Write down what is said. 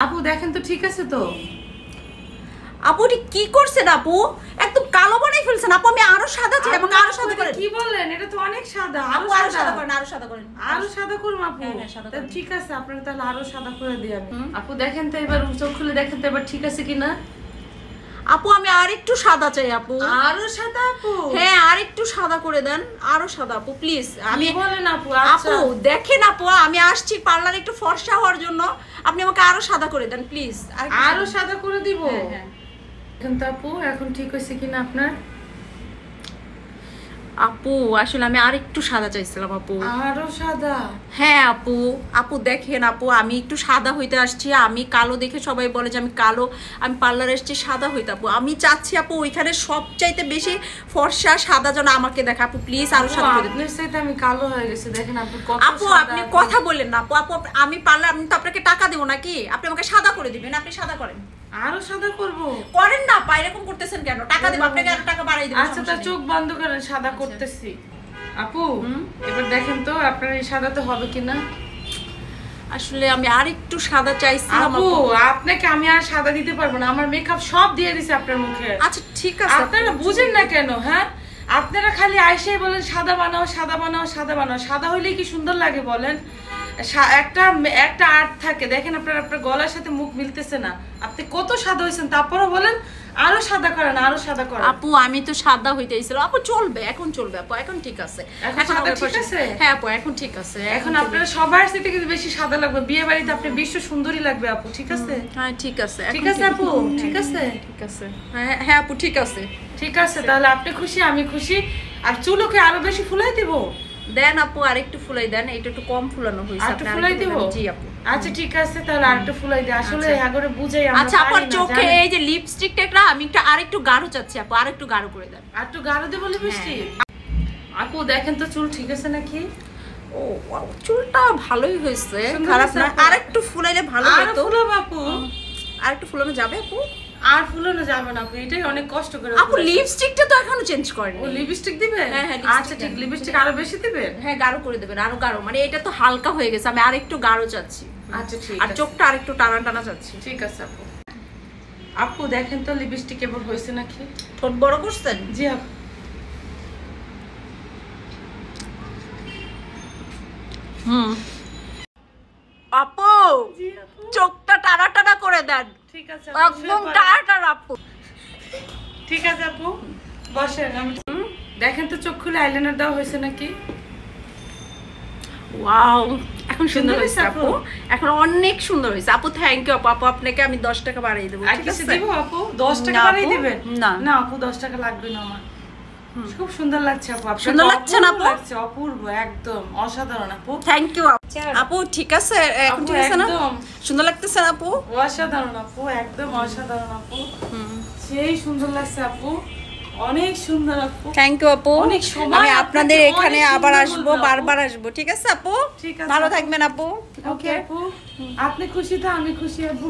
আপু দেখেন তো ঠিক আছে তো? আপু এটি কি করছেন আপু? একদম কালো বানাই ফেলছেন আপু। আমি আরো সাদা চাই, আমাকে আরো সাদা করেন। কি বলেন? এটা তো অনেক সাদা। আপু আরো সাদা করেন, আরো সাদা করেন। আরো সাদা করুন আপু। হ্যাঁ সাদা করেন। ঠিক আছে, আপনারা তাহলে আরো সাদা করে দিই আমি। আপু দেখেন তো এবার চোখ খুলে দেখেন তো এবার ঠিক আছে কিনা। আপু আমি আর একটু সাদা চাই আপু। আরো সাদা আপু? হ্যাঁ আর একটু সাদা করে দেন, আরো সাদা আপু প্লিজ। আমি বলেন আপু। আপু দেখেন আপু, আমি আসছি পার্লারে একটু ফর্সা হওয়ার জন্য, আপনি আমাকে আরো সাদা করে দেন প্লিজ। আরো সাদা করে দিব? হ্যাঁ। কিন্তু আপু এখন ঠিক হয়েছে কিনা আপনার? আপু আসলে আমি আর একটু সাদা চাইছিলাম আপু। আরো সাদা? হ্যাঁ আপু। আপু দেখেন আপু, আমি একটু সাদা হইতে আসছি। আমি কালো দেখে সবাই বলে যে আমি কালো, আমি পার্লারে এসেছি সাদা হইতে। আপু আমি চাচ্ছি আপু ওইখানে সবচাইতে বেশি ফর্সা সাদা যেন আমাকে দেখা। আপু প্লিজ আরো সাদা করে দিন। আপনার সাথে আমি কালো হয়ে গেছি দেখেন আপু কত আপু আপনি কথা বললেন না আপু। আপু আমি পার্লার, আমি তো আপনাকে টাকা দেবো নাকি? আপনি আমাকে সাদা করে দিবেন, আপনি সাদা করেন। আরো সাদা করব? করেন না পা, এরকম করতেছেন কেন? টাকা দেব আপনাকে, আর টাকা বাড়াই দেব। আচ্ছা তা চোখ বন্ধ করেন, সাদা করতেছি। আপু এবার দেখেন তো আপনার এই সাদাতে হবে কিনা। আসলে আমি আর একটু সাদা চাইছিলাম আপু। আপনাকে আমি আর সাদা দিতে পারবো না, আমার মেকআপ সব দিয়ে দিছে আপনার মুখে। আচ্ছা ঠিক আছে। আপনারা বুঝেন না কেন? হ্যাঁ আপনারা খালি আইসাই বলেন সাদা বানাও সাদা বানাও সাদা বানাও। সাদা হইলে কি সুন্দর লাগে বলেন? একটা আর্ট থাকে দেখেন। আপনার গলার সাথে মুখ মিলতেছে না। আপনি কত সাদা হয়েছেন তারপরও বলেন আরো সাদা করেন, আরো সাদা করেন। আপু আমি তো সাদা হইতেছিল আপু। চলবে, এখন চলবে আপু, এখন ঠিক আছে। এখন সাদা ঠিক আছে? হ্যাঁ আপু এখন ঠিক আছে। এখন আপনারা সবার থেকে কিন্তু বেশি সাদা লাগবে। বিয়ে বাড়িতে আপনি বিশ্ব সুন্দরী লাগবে আপু। ঠিক আছে? হ্যাঁ ঠিক আছে। ঠিক আছে আপু? ঠিক আছে? ঠিক আছে। হ্যাঁ আপু ঠিক আছে। ঠিক আছে তাহলে আপনি খুশি, আমি খুশি। আর চুলকে আরো বেশি ফুলাই দিব? দেন আপু আরেকটু ফুলাই দেন, এটা একটু কম ফুলানো হইছে। আপনি ফুলাই দিব? জি আপু। আচ্ছা ঠিক আছে তাহলে আরেকটু ফুলাই দিই। আসলে আগরে বুঝাই আমরা। আচ্ছা আপনার চোখে এই যে লিপস্টিকটা আমি একটু আরেকটু গাঢ় চাচ্ছি আপু, আরেকটু গাঢ় করে দেন। আরেকটু গাঢ় দেব লিপস্টিক? আপু দেখেন তো চুল ঠিক আছে নাকি? ও ওয়াও, চুলটা ভালোই হয়েছে, খারাপ না। আরেকটু ফুলাইলে ভালো হতো। আর ফুলাবো আপু? আরেকটু ফুলানো যাবে আপু? আর ফুলানো যাবে না আপু, এটাই অনেক কষ্ট করে। আপু লিপস্টিকটা তো এখনো চেঞ্জ করেনি। ও লিপস্টিক দিবে? হ্যাঁ আচ্ছা ঠিক, লিপস্টিক আরো বেশি দিবে? হ্যাঁ গাঢ় করে দেবেন, আরো গাঢ়। মানে এটা তো হালকা হয়ে গেছে, আমি আরেকটু গাঢ় চাচ্ছি। আচ্ছা ঠিক আর আছে। চোখটা আরেকটু টানা টানা চাচ্ছি। ঠিক আছে আপু। আপু দেখেন তো লিপস্টিক এবার হয়েছে নাকি? ঠোঁট বড় করছেন? জি আপু। আপু চোখটা টানা টানা করে দেন। ঠিক আছে একদম টানা টানা আপু। ঠিক আছে আপু বসেন। আমি দেখেন তো চোখ খুলে আইলাইনার দেওয়া হয়েছে নাকি? ওয়াও এখন সুন্দর হয়েছে আপু, এখন অনেক সুন্দর হয়েছে আপু। থ্যাংক ইউ আপু। আপু আপনাকে আমি 10 টাকা বাড়িয়ে দেবো। ঠিক আছে? দিব আপু? 10 টাকা বাড়িয়ে দিবেন? না না আপু 10 টাকা লাগবে না আমার। খুব সুন্দর লাগছে আপু। সুন্দর লাগছে না আপু? লাগছে অপূর্ব, একদম অসাধারণ আপু। থ্যাংক ইউ আপু। ঠিক আছে এখন ঠিক আছে না? সুন্দর লাগতেছে না আপু? অসাধারণ আপু, একদম অসাধারণ আপু। সেই সুন্দর লাগছে আপু, অনেক সুন্দর আপু। থ্যাংক ইউ আপু। অনেক সময় আমি আপনাদের এখানে আবার আসবো, বারবার আসবো। ঠিক আছে আপু? ঠিক আছে, ভালো থাকবেন আপু। ওকে আপু। আপনি খুশি তো আমি খুশি আপু।